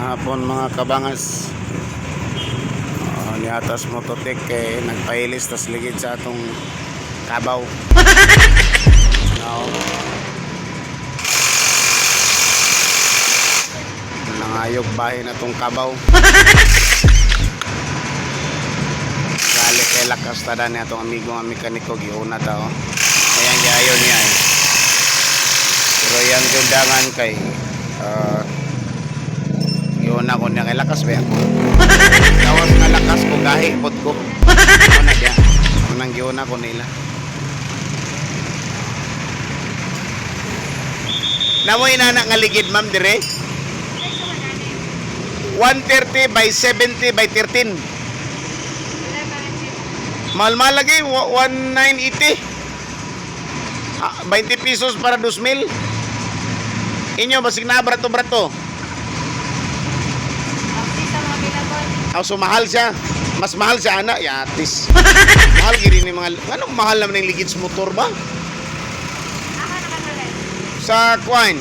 Hapon mga kabangas. Niatas mototek kay nagpailis tas ligid sa atong kabaw. Now, nangayog bahay na tong kabaw. Gali kay lakas tada ni atong amigo nga mekaniko giuna ta oh. Ayan giayon niya eh. Pero yang jundangan kay giuna ko niya kay lakas ba yan? Kawas nga lakas ko gahi pod ko. Ano dia? Unang giuna ko nila. Namoy na nga ligid ma'am dire. 130 by 70 by 13. Mahal-mahal lagi 1980. 20 pesos para 2,000. Inyo basig na brato-brato. So mahal siya. Mas mahal siya ana, yatis. Mahal gini ni mga anong mahal naman ng ligid sa motor ba? Sa Quine.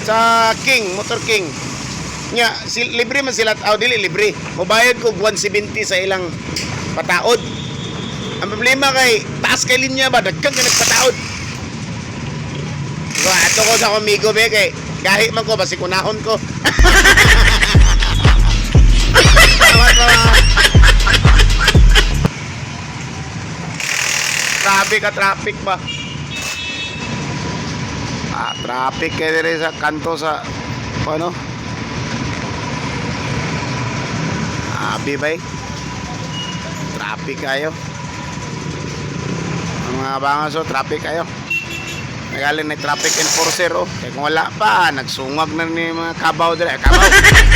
Sa King, Motor King. Nya, libre man sila tao dili libre. Mobayad ko 170 sa ilang pataod. Ang problema kay taas kay linya ba dagkang ka nagpataod. So ato ko sa amigo be kay gahi man ko basi kunahon ko. Grabe ka traffic ba? Traffic kaya dire sa kanto sa ano? Abi bay. Traffic kayo. Ang mga bangaso, traffic kayo. Nagaling na traffic enforcer oh. Kaya kung wala pa, nagsungag na ni mga kabaw dire. Kabaw,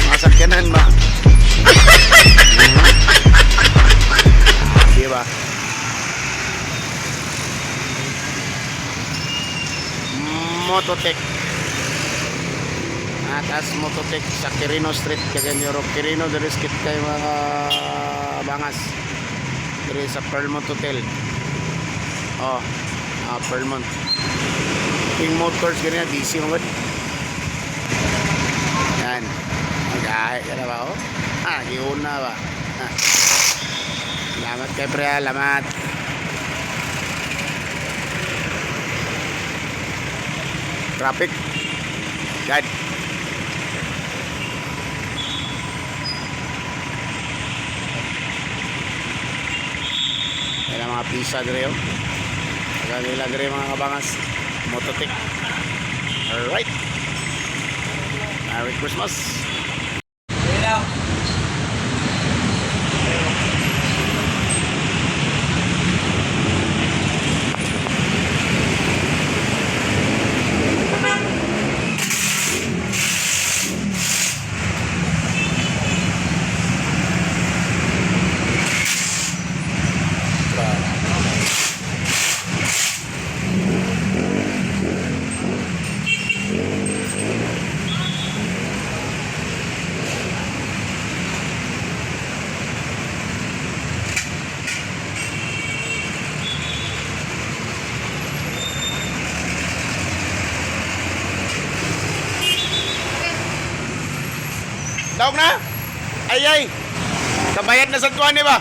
mga sakyanan ba? Diba? Mototek. Atas Mototek sa Quirino Street kaya Europe Quirino dari skip kay mga bangas. Dari sa Pearlmont Hotel. Oh, Pearlmont. King Motors ganyan busy mo. Yan. Magay ka na ba oh? Giuna ba? Salamat kay pre, salamat. Traffic. God. Kaya mga pisa dire oh. Kaya nila dire mga kabangas. Mototek. Alright. Merry Christmas. Hello. Tawag na? Ay ay. Kabayad na sa tuwan ni ba?